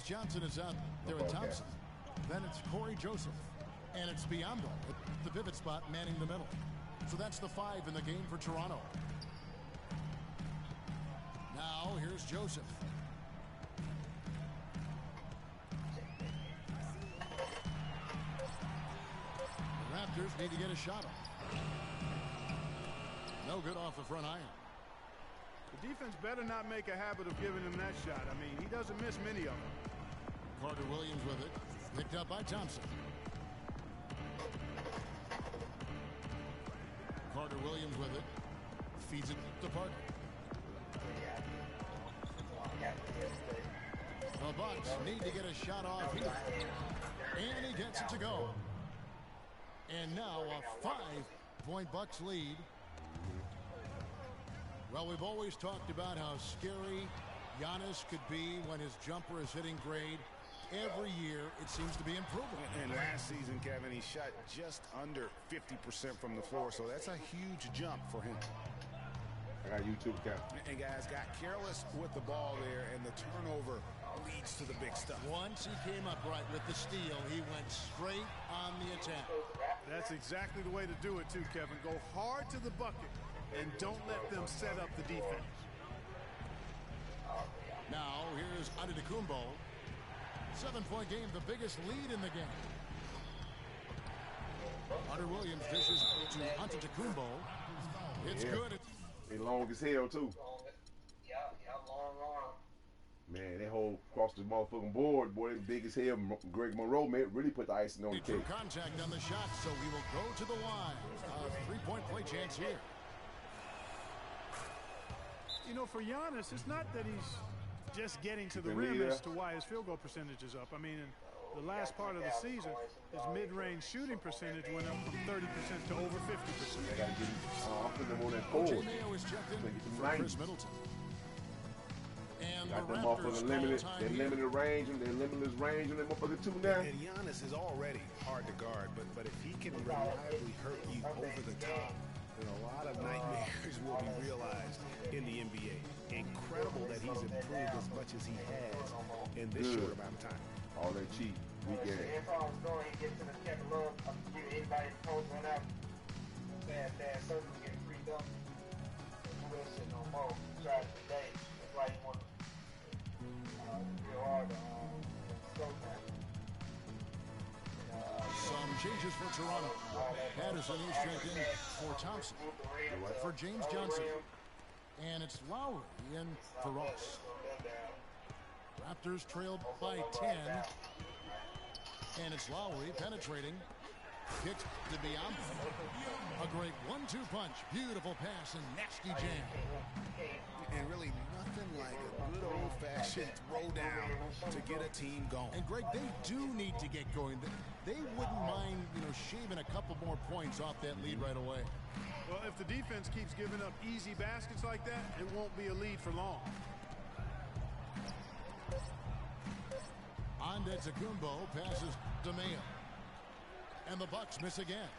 Johnson is out there at Thompson. Then it's Corey Joseph. And it's Biombo at the pivot spot manning the middle. So that's the 5 in the game for Toronto. Now here's Joseph. The Raptors need to get a shot off. No good off the front iron. The defense better not make a habit of giving him that shot. I mean, he doesn't miss many of them. Carter Williams with it. Picked up by Thompson. Carter Williams with it. Feeds it to Parker. The Bucks need to get a shot off here. And he gets it to go. And now a 5-point Bucks lead. Well, we've always talked about how scary Giannis could be when his jumper is hitting grade. Every year, it seems to be improving. And last season, Kevin, he shot just under 50% from the floor, so that's a huge jump for him. I got YouTube, Kevin. And guys got careless with the ball there, and the turnover leads to the big stuff. Once he came up right with the steal, he went straight on the attack. That's exactly the way to do it, too, Kevin. Go hard to the bucket and don't let them set up the defense. Now, here's Antetokounmpo. 7-point game, the biggest lead in the game. Hunter Williams dishes to Antetokounmpo. It's good. They long as hell, too. Yeah, long. Man, that whole cross the motherfucking board, boy, they big as hell. Greg Monroe, man, really put the icing on the cake. Contact on the shot, so we will go to the line. A 3-point play chance here. You know, for Giannis, it's not that he's just getting to the rim as to why his field goal percentage is up. I mean, in the last part of the season, his mid-range shooting percentage went up from 30% to over 50%. They got to get I'm putting them on that forward. Mayo is checked in for Chris Middleton. And got the them Raptors motherfuckers limited. They're here. limited range, and they're limited range on that motherfucker too now. And Giannis is already hard to guard, but if he can reliably hurt you over the top, then a lot of nightmares will be realized in the NBA. Incredible that he's improved as much as he has in this short amount of time. All that cheap, weak ass. If I was going, he gets in the second love. I'm giving anybody to post one out. Bad circle get free up. We're sitting on Mo. Tried it today. That's why he wanted real hard to slow down. Some changes for Toronto. Patterson is checked in for Thompson. For James Johnson. And it's Lowry in for Ross. Raptors trailed by 10. And it's Lowry penetrating. Kicks to Biombo. A great 1-2 punch. Beautiful pass and nasty jam. And really nothing like a good old-fashioned throwdown to get a team going. And Greg, they do need to get going. They wouldn't mind, shaving a couple more points off that lead right away. Well, if the defense keeps giving up easy baskets like that, it won't be a lead for long. Antetokounmpo passes to Mayo. And the Bucks miss again.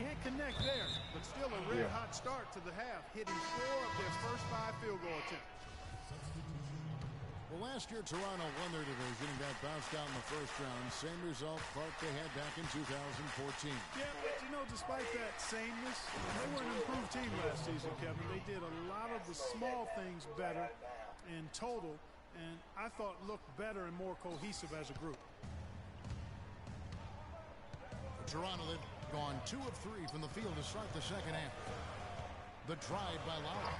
Can't connect there, but still a red-hot start to the half, hitting 4 of their first 5 field goal attempts. Well, last year Toronto won their division and got bounced out in the first round. Same result Clark they had back in 2014. Yeah, but despite that sameness, they were an improved team last season, Kevin. They did a lot of the small things better in total, and I thought looked better and more cohesive as a group. Toronto, they've gone 2 of 3 from the field to start the second half. The drive by Lowry.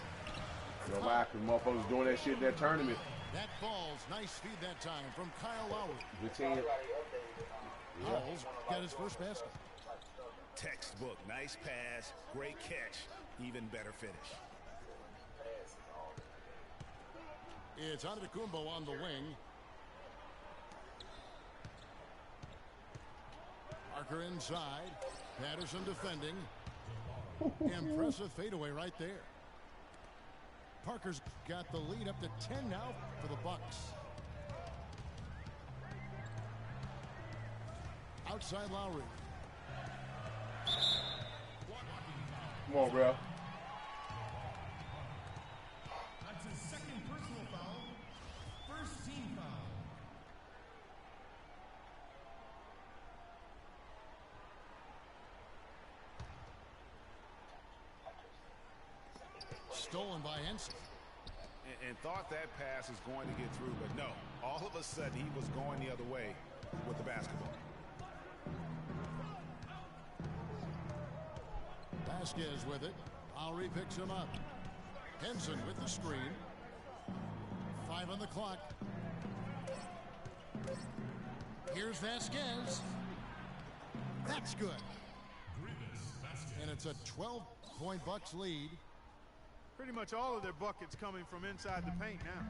Yo, why? Because motherfuckers doing that shit in that tournament. That falls. Nice feed that time from Kyle Lowry. Good team. Howells got his first basket. Textbook. Nice pass. Great catch. Even better finish. It's Antetokounmpo on the wing. Parker inside. Patterson defending. Impressive fadeaway right there. Parker's got the lead up to 10 now for the Bucks. Outside Lowry. Come on, bro. That's his second personal foul. First team foul. Stolen by Henson. And thought that pass was going to get through, but no. All of a sudden, he was going the other way with the basketball. Vasquez with it. Lowry picks him up. Henson with the screen. 5 on the clock. Here's Vasquez. That's good. And it's a 12-point Bucks lead. Pretty much all of their buckets coming from inside the paint now.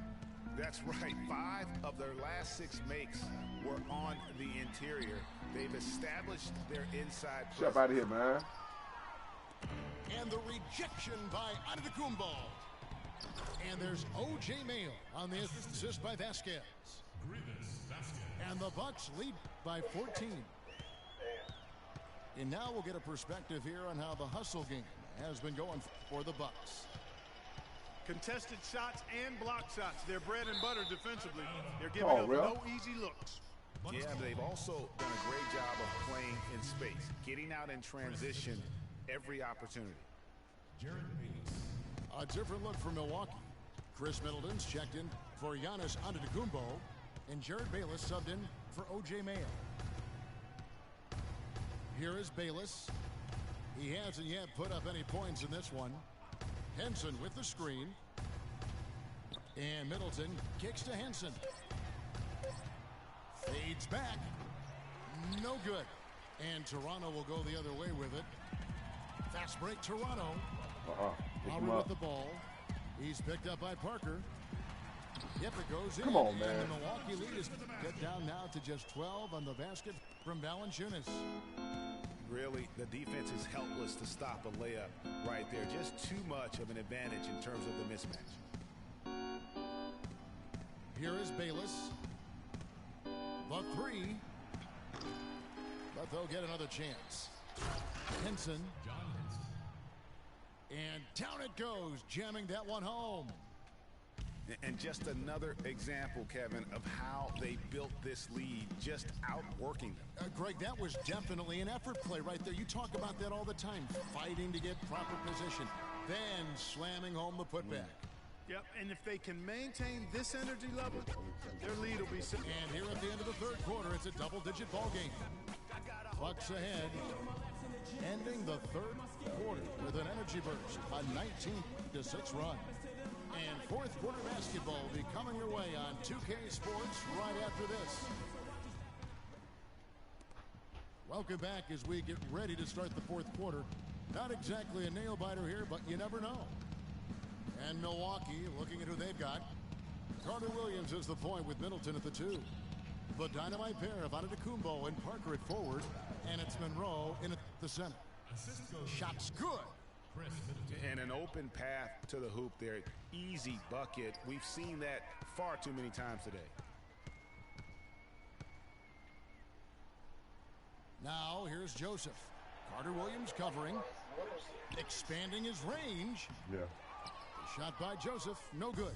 That's right. 5 of their last 6 makes were on the interior. They've established their inside presence. Step out of here, man. And the rejection by Antetokounmpo. And there's O.J. Mayo on the assist by Vasquez. And the Bucks lead by 14. And now we'll get a perspective here on how the hustle game has been going for the Bucks. Contested shots and block shots. They're bread and butter defensively. They're giving up no easy looks. Yeah, they've also done a great job of playing in space, getting out in transition every opportunity. A different look for Milwaukee. Chris Middleton's checked in for Giannis Antetokounmpo, and Jared Bayless subbed in for O.J. Mayo. Here is Bayless. He hasn't yet put up any points in this one. Henson with the screen. And Middleton kicks to Henson. Fades back. No good. And Toronto will go the other way with it. Fast break, Toronto. Lowry with the ball. He's picked up by Parker. Yep, it goes in. Come on, man. And the Milwaukee lead is cut down now to just 12 on the basket from Valanciunas. Really, the defense is helpless to stop a layup right there. Just too much of an advantage in terms of the mismatch. Here is Bayless. The 3. But they'll get another chance. Henson. And down it goes, jamming that one home. And just another example, Kevin, of how they built this lead, just outworking them. Greg, that was definitely an effort play right there. You talk about that all the time, fighting to get proper position, then slamming home the putback. Yep, and if they can maintain this energy level, their lead will be... And here at the end of the third quarter, it's a double-digit ball game. Bucks ahead, ending the third quarter with an energy burst, a 19-6 run. And fourth quarter basketball will be coming your way on 2K Sports right after this. Welcome back as we get ready to start the fourth quarter. Not exactly a nail-biter here, but you never know. And Milwaukee, looking at who they've got. Carter Williams is the point with Middleton at the 2. The dynamite pair of Antetokounmpo and Parker at forward. And it's Monroe in at the center. Shot's good. And an open path to the hoop there. Easy bucket. We've seen that far too many times today. Now here's Joseph. Carter Williams covering. Expanding his range. Yeah. Shot by Joseph. No good.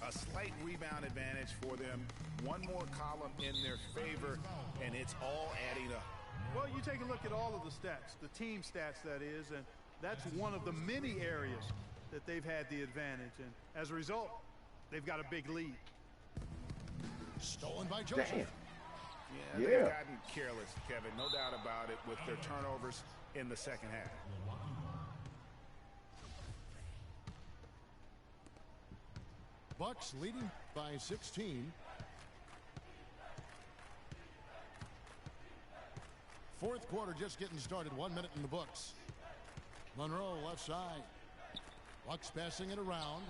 A slight rebound advantage for them. One more column in their favor, and it's all adding up. Well, you take a look at all of the stats, the team stats, that is, and that's one of the many areas that they've had the advantage. And as a result, they've got a big lead. Stolen by Joseph. Damn. Yeah, they've gotten careless, Kevin. No doubt about it with their turnovers in the second half. Bucks leading by 16. Fourth quarter just getting started. 1 minute in the books. Monroe left side. Bucks passing it around.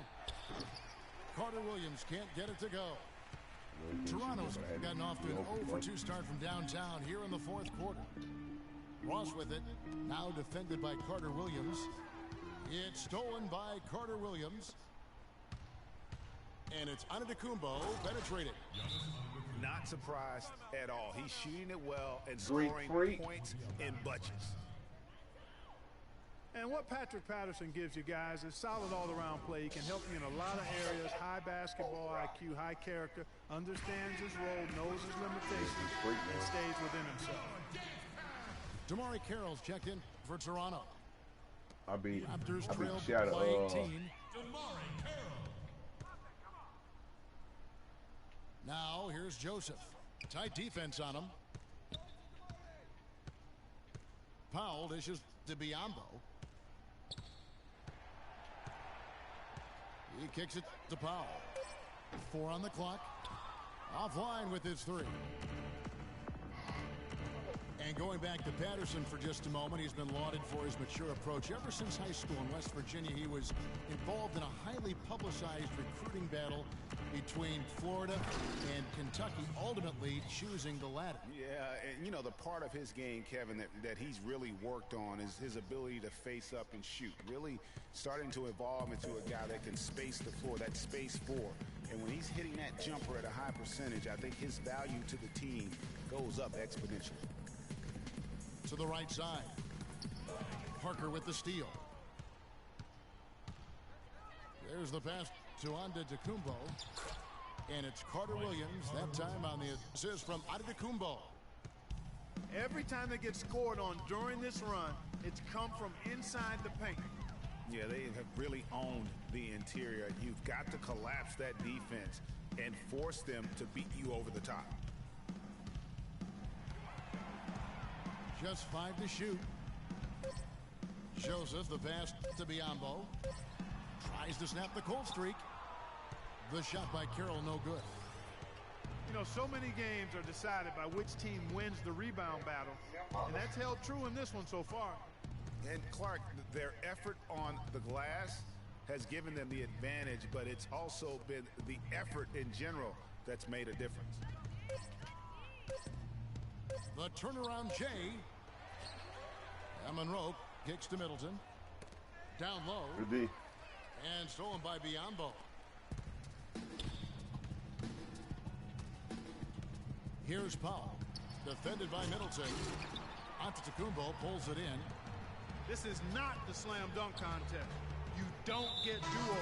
Carter Williams can't get it to go. Toronto's gotten off to an 0-for-2 start from downtown here in the fourth quarter. Ross with it. Now defended by Carter Williams. It's stolen by Carter Williams. And it's Antetokounmpo penetrated. Not surprised at all. He's shooting it well and scoring points in bunches. And what Patrick Patterson gives you guys is solid all-around play. He can help you in a lot of areas. High basketball IQ, high character, understands his role, knows his limitations, and stays within himself. DeMarre Carroll's checked in for Toronto. I beat Raptors the trailed shot by of 18. Now here's Joseph. Tight defense on him. Powell dishes to Biyombo. He kicks it to Powell. 4 on the clock. Offline with his 3. And going back to Patterson for just a moment, he's been lauded for his mature approach. Ever since high school in West Virginia, he was involved in a highly publicized recruiting battle between Florida and Kentucky, ultimately choosing the latter. Yeah, and you know, the part of his game, Kevin, that he's really worked on is his ability to face up and shoot. Really starting to evolve into a guy that can space the floor, that space 4. And when he's hitting that jumper at a high percentage, I think his value to the team goes up exponentially. To the right side. Parker with the steal. There's the pass to Antetokounmpo. And it's Carter Williams, that time on the assist from Antetokounmpo. Every time they get scored on during this run, it's come from inside the paint. Yeah, they have really owned the interior. You've got to collapse that defense and force them to beat you over the top. Just 5 to shoot. Joseph, the pass to Biyombo. Tries to snap the cold streak. The shot by Carroll, no good. You know, so many games are decided by which team wins the rebound battle, and that's held true in this one so far. And Clark, their effort on the glass has given them the advantage, but it's also been the effort in general that's made a difference. The turnaround Jay. And Monroe kicks to Middleton. Down low. Good D. And stolen by Biyombo. Here's Powell. Defended by Middleton. Antetokounmpo pulls it in. This is not the slam dunk contest. You don't get do-over.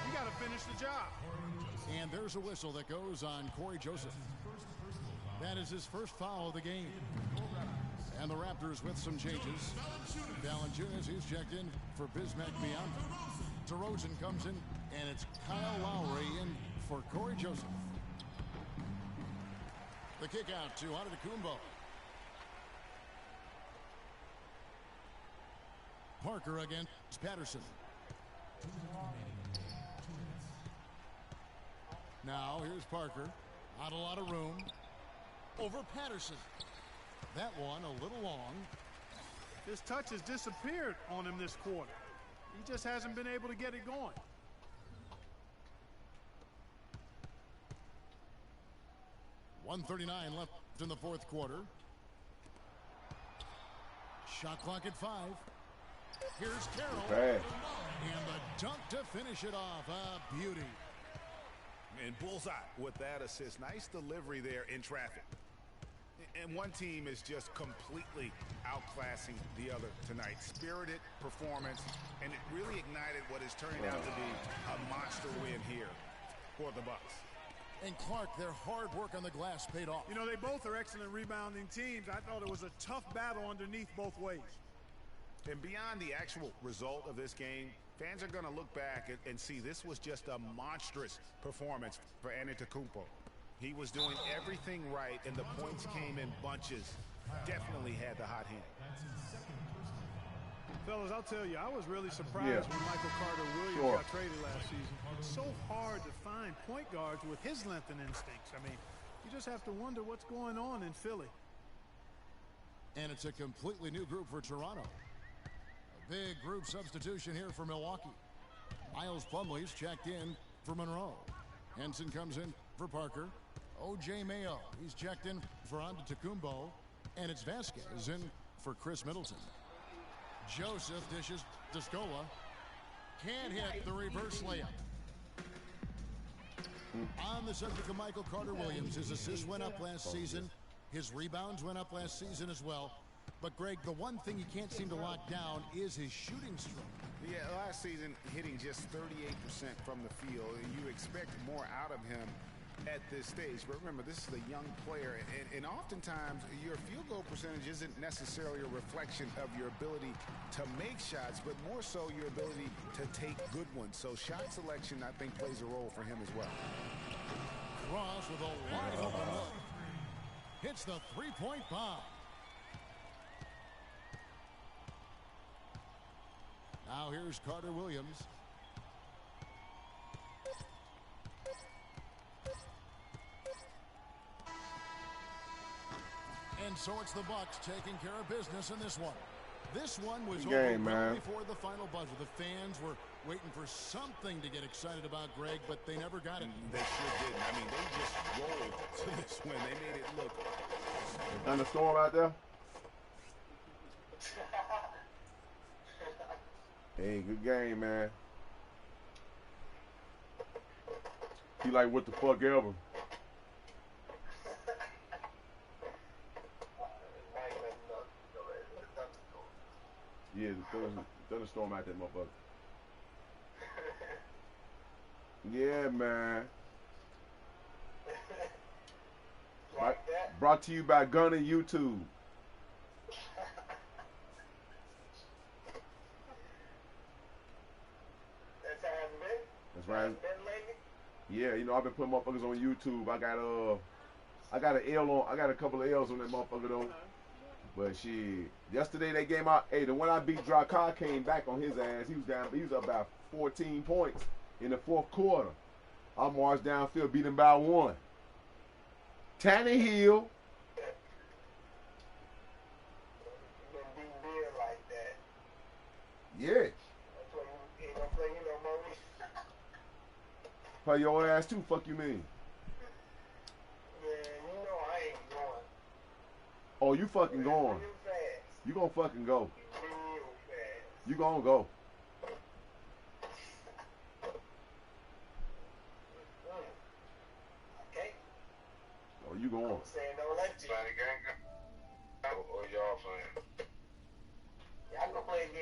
You got to finish the job. And there's a whistle that goes on Corey Joseph. That is his first foul of the game. And the Raptors with some changes. Valanciunas, he's checked in for Bismack Biyombo. DeRozan comes in, and it's Kyle Lowry in for Corey Joseph. The kick out to Antetokounmpo. Parker against Patterson. Now here's Parker. Not a lot of room. Over Patterson. That one a little long. His touch has disappeared on him this quarter. He just hasn't been able to get it going. .139 left in the fourth quarter. Shot clock at 5. Here's Carroll. Okay. And the dunk to finish it off. A beauty. And bullseye with that assist. Nice delivery there in traffic. And one team is just completely outclassing the other tonight. Spirited performance, and it really ignited what is turning out to be a monster win here for the Bucks. And Clark, their hard work on the glass paid off. You know, they both are excellent rebounding teams. I thought it was a tough battle underneath both ways. And beyond the actual result of this game, fans are going to look back and see this was just a monstrous performance for Antetokounmpo. He was doing everything right, and the points came in bunches. Definitely had the hot hand. Fellas, I'll tell you, I was really surprised when Michael Carter Williams got traded last season. It's so hard to find point guards with his length and instincts. I mean, you just have to wonder what's going on in Philly. And it's a completely new group for Toronto. A big group substitution here for Milwaukee. Miles Plumlee's checked in for Monroe. Henson comes in for Parker. O.J. Mayo, he's checked in for Antetokounmpo. And it's Vasquez in for Chris Middleton. Joseph dishes to Scola. Can't hit the reverse layup. On the subject of Michael Carter Williams, his assists went up last season. His rebounds went up last season as well. But, Greg, the one thing he can't seem to lock down is his shooting stroke. Yeah, last season hitting just 38% from the field. You expect more out of him at this stage. But remember, this is a young player, and oftentimes your field goal percentage isn't necessarily a reflection of your ability to make shots, but more so your ability to take good ones. So shot selection, I think, plays a role for him as well. Cross with a wide open look. Hits the three-point bomb. Now here's Carter Williams. And so it's the Bucks taking care of business in this one. This one was over well before the final buzzer. The fans were waiting for something to get excited about, Greg, but they never got it. They sure didn't. I mean, they just rolled to this win. They made it look. Thunderstorm out there? Hey, good game, man. He like what the fuck ever. Yeah, the thunderstorm out that motherfucker. Yeah, man. Like that? Brought to you by Gunna YouTube. That's how it's been? That's right. It's been lately? Yeah, you know, I've been putting motherfuckers on YouTube. I got a couple of L's on that motherfucker though. But shit, yesterday they came out. Hey, the one I beat, Drakkar came back on his ass. He was up about 14 points in the fourth quarter. I marched downfield, beat him by 1. Tannehill. You been beating beer like that. Yeah. That's why you ain't gonna play you no more. Play your ass too, fuck you mean? Yeah, you know I ain't going. Oh, you fucking going. Real fast. You gonna fucking go. Real fast. You gonna go. Okay. Oh, you going. I'm saying don't let you. Playing the game? Or y'all playing? Y'all gonna play a game.